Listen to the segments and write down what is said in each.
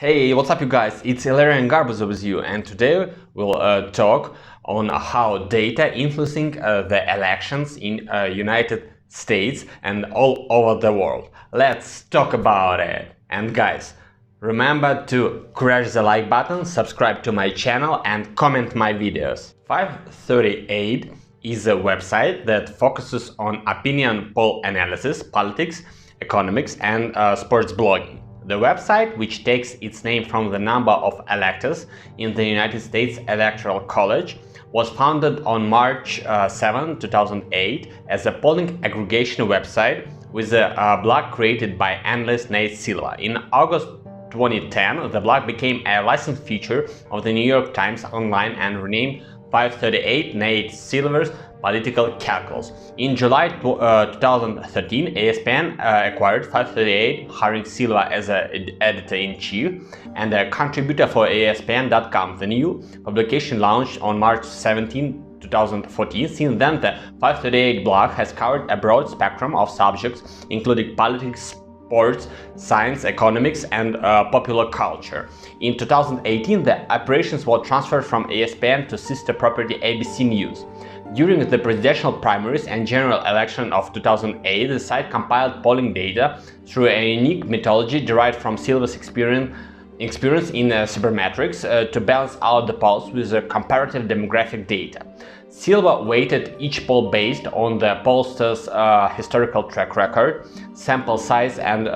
Hey, what's up you guys? It's Ilarian Garbuzo with you, and today we'll talk on how data influencing the elections in United States and all over the world. Let's talk about it. And guys, remember to crash the like button, subscribe to my channel and comment my videos. FiveThirtyEight is a website that focuses on opinion poll analysis, politics, economics and sports blogging. The website, which takes its name from the number of electors in the United States Electoral College, was founded on March 7, 2008 as a polling aggregation website with a blog created by analyst Nate Silva. In August 2010, the blog became a licensed feature of the New York Times Online and renamed 538 Nate Silver's Political Calculus. In July 2013, ESPN acquired 538, hiring Silva as an editor-in-chief and a contributor for ESPN.com. The new publication launched on March 17, 2014. Since then, the 538 blog has covered a broad spectrum of subjects, including politics, sports, science, economics, and popular culture. In 2018, the operations were transferred from ESPN to sister property ABC News. During the presidential primaries and general election of 2008, the site compiled polling data through a unique methodology derived from Silva's experience in sabermetrics to balance out the polls with comparative demographic data. Silva weighted each poll based on the pollster's historical track record, sample size and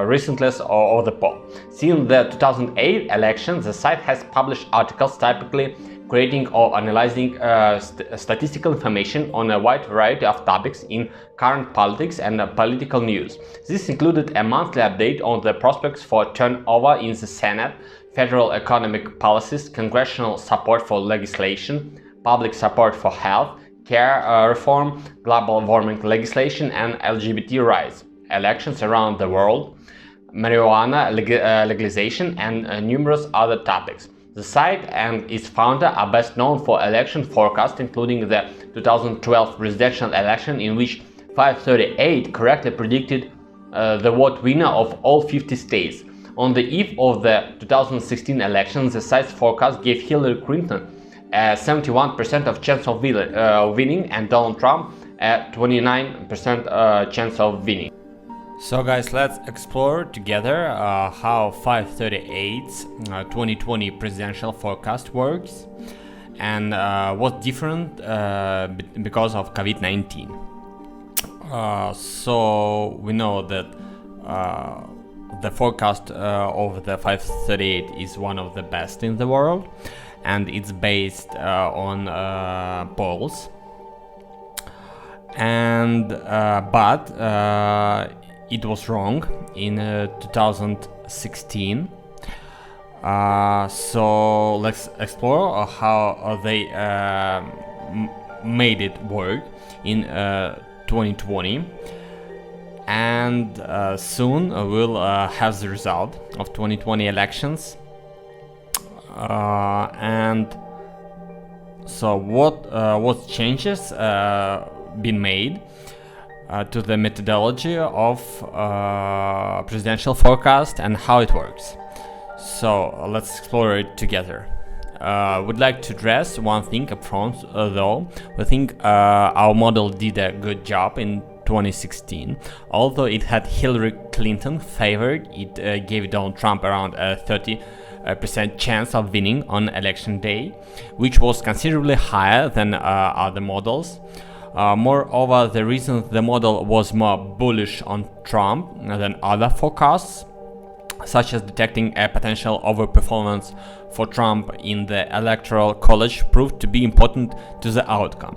recentness of the poll. Since the 2008 election, the site has published articles typically creating or analyzing statistical information on a wide variety of topics in current politics and political news. This included a monthly update on the prospects for turnover in the Senate, federal economic policies, congressional support for legislation, public support for health care reform, global warming legislation and LGBT rights, elections around the world, marijuana legalization and numerous other topics. The site and its founder are best known for election forecasts, including the 2012 presidential election, in which 538 correctly predicted the vote winner of all 50 states. On the eve of the 2016 election, the site's forecast gave Hillary Clinton a 71% of chance of winning and Donald Trump a 29% chance of winning. So guys, let's explore together how 538's 2020 presidential forecast works and what's different because of COVID-19. So we know that the forecast of the 538 is one of the best in the world, and it's based on polls. And but it was wrong in 2016. So let's explore how they made it work in 2020, and soon we'll have the result of 2020 elections. And so what changes been made to the methodology of presidential forecast and how it works. So let's explore it together. Would like to address one thing up front though. We think our model did a good job in 2016. Although it had Hillary Clinton favored, it gave Donald Trump around a 30% chance of winning on election day, which was considerably higher than other models. Moreover, the reason the model was more bullish on Trump than other forecasts, such as detecting a potential overperformance for Trump in the Electoral College, proved to be important to the outcome.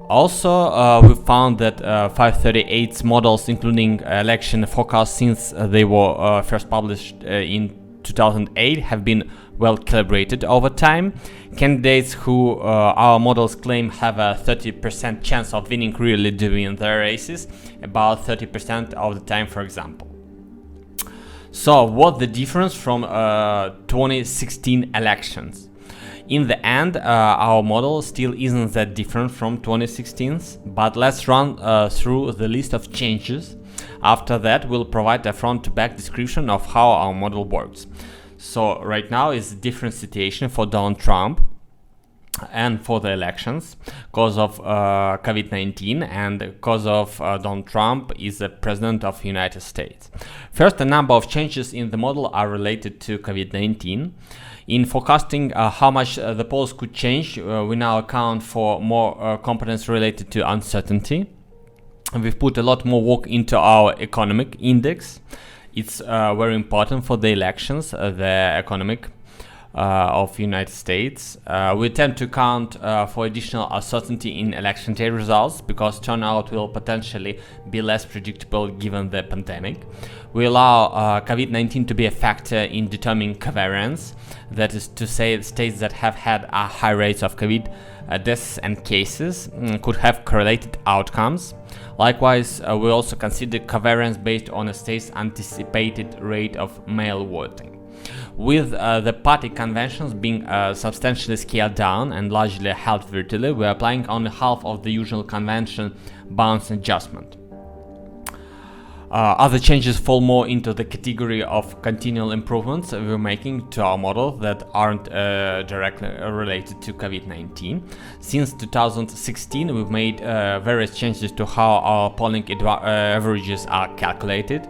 Also, we found that 538's models, including election forecasts since they were first published in 2008, have been well calibrated over time. Candidates who our models claim have a 30% chance of winning really do win their races, about 30% of the time, for example. So what's the difference from 2016 elections? In the end, our model still isn't that different from 2016's, but let's run through the list of changes After that, we'll provide a front-to-back description of how our model works. So right now is a different situation for Donald Trump and for the elections because of COVID-19 and because of Donald Trump is the president of the United States. First, a number of changes in the model are related to COVID-19. In forecasting how much the polls could change, we now account for more components related to uncertainty. And we've put a lot more work into our economic index. It's very important for the elections, the economic of United States. We tend to count for additional uncertainty in election day results because turnout will potentially be less predictable given the pandemic. We allow COVID-19 to be a factor in determining covariance, that is to say states that have had high rates of COVID deaths and cases could have correlated outcomes. Likewise, we also consider covariance based on a state's anticipated rate of mail voting. With the party conventions being substantially scaled down and largely held virtually, we are applying only half of the usual convention bounce adjustment. Other changes fall more into the category of continual improvements we're making to our model that aren't directly related to COVID-19. Since 2016, we've made various changes to how our polling averages are calculated.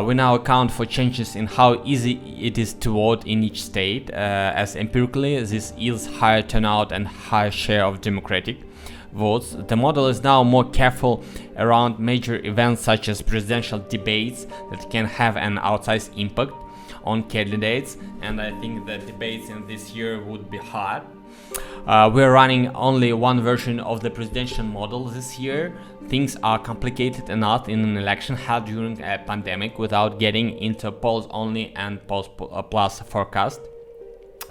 We now account for changes in how easy it is to vote in each state, as empirically this yields higher turnout and higher share of Democratic votes. The model is now more careful around major events such as presidential debates that can have an outsized impact on candidates, and I think the debates in this year would be hard. We're running only one version of the presidential model this year. Things are complicated enough in an election held during a pandemic without getting into polls only and polls plus forecast.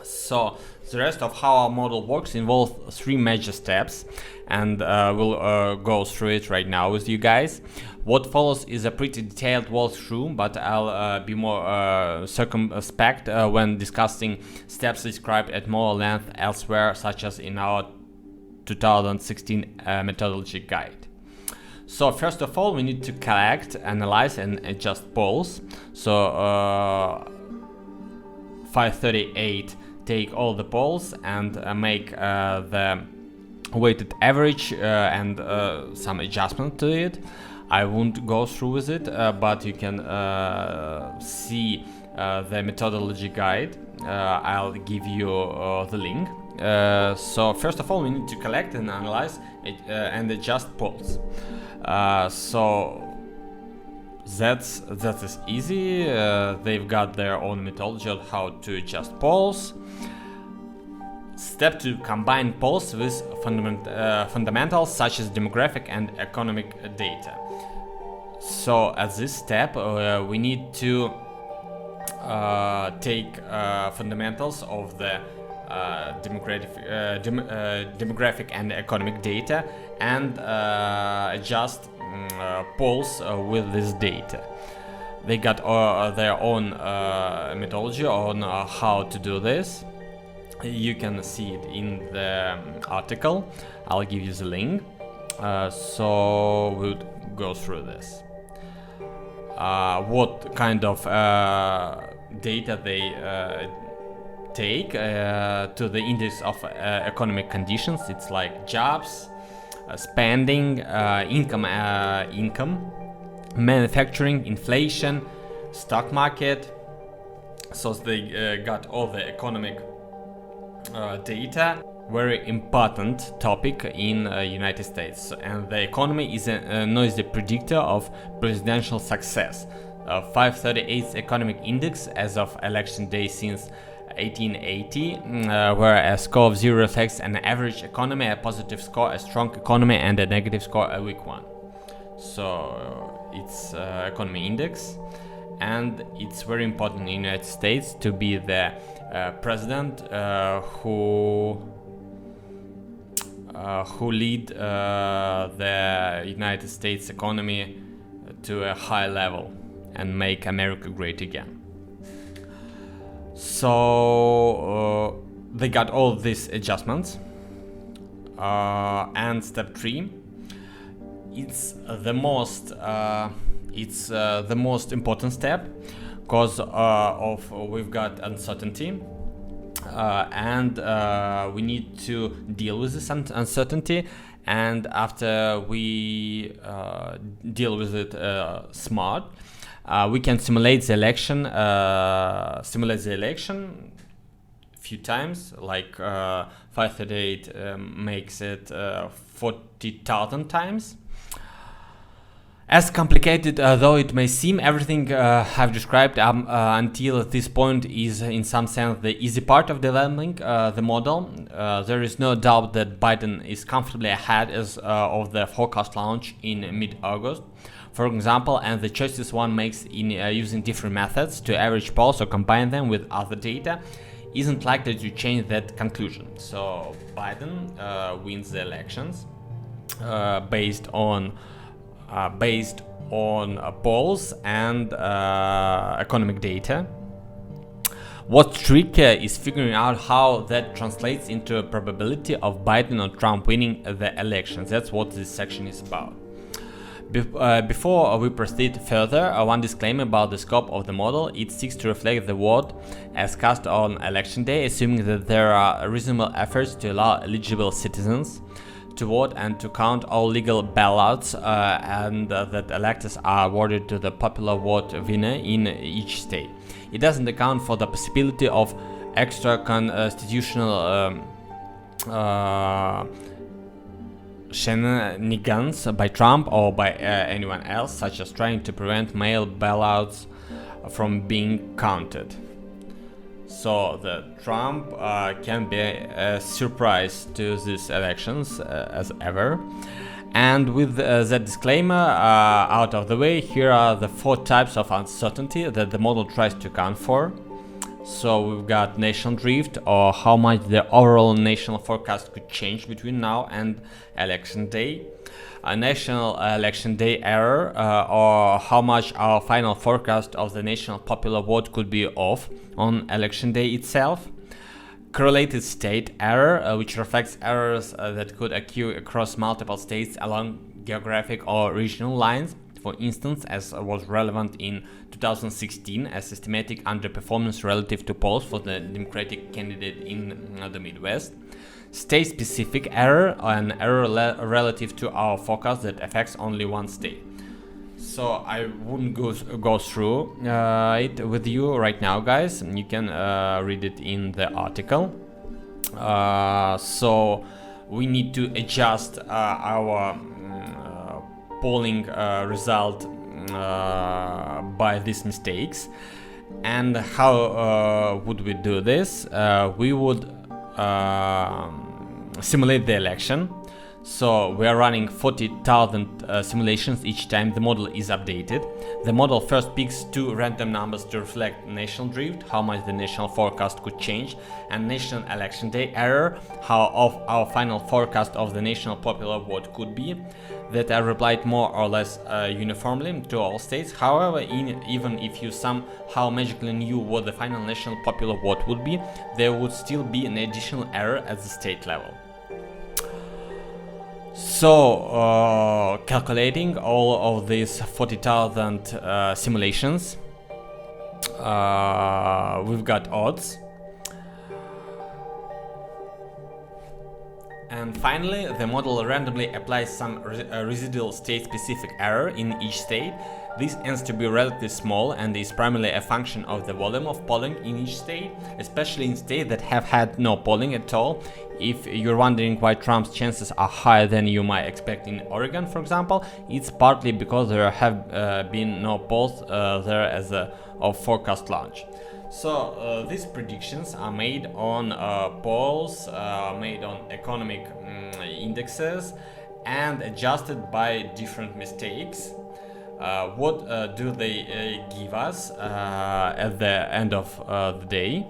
So the rest of how our model works involves three major steps, and we'll go through it right now with you guys. What follows is a pretty detailed walkthrough, but I'll be more circumspect when discussing steps described at more length elsewhere, such as in our 2016 methodology guide. So first of all, we need to collect, analyze, and adjust polls. So FiveThirtyEight take all the polls and make the weighted average and some adjustment to it. I won't go through with it, but you can see the methodology guide. I'll give you the link. So first of all, we need to collect and analyze and adjust polls. So that is easy. They've got their own methodology on how to adjust polls. Step 2: combine polls with fundamentals such as demographic and economic data. So at this step, we need to take fundamentals of the demographic and economic data and adjust polls with this data. They got their own methodology on how to do this. You can see it in the article. I'll give you the link. So we'll go through this. What kind of data they take to the index of economic conditions? It's like jobs, spending, income, manufacturing, inflation, stock market. So they got all the economic data. Very important topic in United States, and the economy is a noisy predictor of presidential success. FiveThirtyEight's economic index as of election day since 1880, where a score of 0 reflects an average economy, a positive score a strong economy, and a negative score a weak one. So it's economy index, and it's very important in the United States to be the president who lead the United States economy to a high level and make America great again. So they got all these adjustments. And step 3, it's the most important step because of we've got uncertainty, and we need to deal with this uncertainty. And after we deal with it smart, we can simulate the election a few times, like FiveThirtyEight makes it 40,000 times. As complicated though it may seem, everything I've described until this point is in some sense the easy part of developing the model. There is no doubt that Biden is comfortably ahead of the forecast launch in mid-August, for example, and the choices one makes in using different methods to average polls or combine them with other data isn't likely to change that conclusion. So Biden wins the elections based on polls and economic data. What's tricky is figuring out how that translates into a probability of Biden or Trump winning the elections. That's what this section is about. Before we proceed further, one disclaimer about the scope of the model. It seeks to reflect the vote as cast on election day, assuming that there are reasonable efforts to allow eligible citizens to vote and to count all legal ballots, and that electors are awarded to the popular vote winner in each state. It doesn't account for the possibility of extra constitutional shenanigans by Trump or by anyone else, such as trying to prevent mail ballots from being counted. So the Trump can be a surprise to these elections as ever. And with that disclaimer out of the way, here are the 4 types of uncertainty that the model tries to account for. So we've got national drift, or how much the overall national forecast could change between now and election day. A national election day error, or how much our final forecast of the national popular vote could be off on election day itself. Correlated state error, which reflects errors that could occur across multiple states along geographic or regional lines. For instance, as was relevant in 2016 as systematic underperformance relative to polls for the Democratic candidate in the Midwest. State-specific error, an error relative to our forecast that affects only one state. So I wouldn't go through it with you right now, guys. You can read it in the article. So we need to adjust our polling result by these mistakes. And how would we do this? We would simulate the election. So we are running 40,000 simulations each time the model is updated. The model first picks 2 random numbers to reflect national drift, how much the national forecast could change, and national election day error, how of our final forecast of the national popular vote could be, that are applied more or less uniformly to all states. However, even if you somehow magically knew what the final national popular vote would be, there would still be an additional error at the state level. So, calculating all of these 40,000 simulations, we've got odds. And finally, the model randomly applies some residual state-specific error in each state. This ends to be relatively small and is primarily a function of the volume of polling in each state, especially in states that have had no polling at all. If you're wondering why Trump's chances are higher than you might expect in Oregon, for example, it's partly because there have been no polls there as of forecast launch. So these predictions are made on polls, made on economic indexes, and adjusted by different mistakes. What do they give us at the end of the day?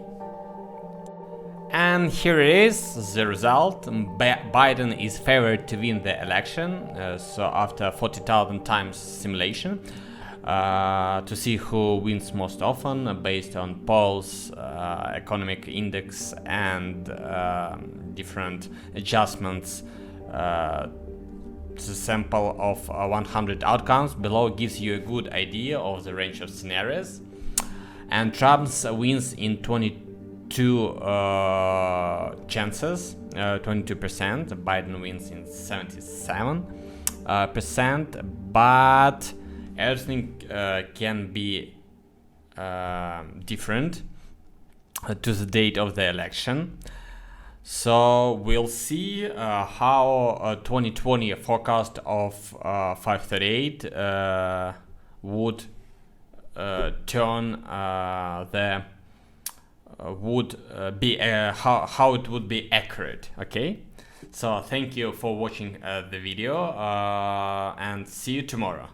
And here it is, the result. Biden is favored to win the election. So after 40,000 times simulation, to see who wins most often based on polls, economic index, and different adjustments sample of 100 outcomes below gives you a good idea of the range of scenarios. And Trump wins in 22 chances, 22%. Biden wins in 77%, but everything can be different to the date of the election. So we'll see how 2020 forecast of 538 would turn how it would be accurate. Okay, so thank you for watching the video and see you tomorrow.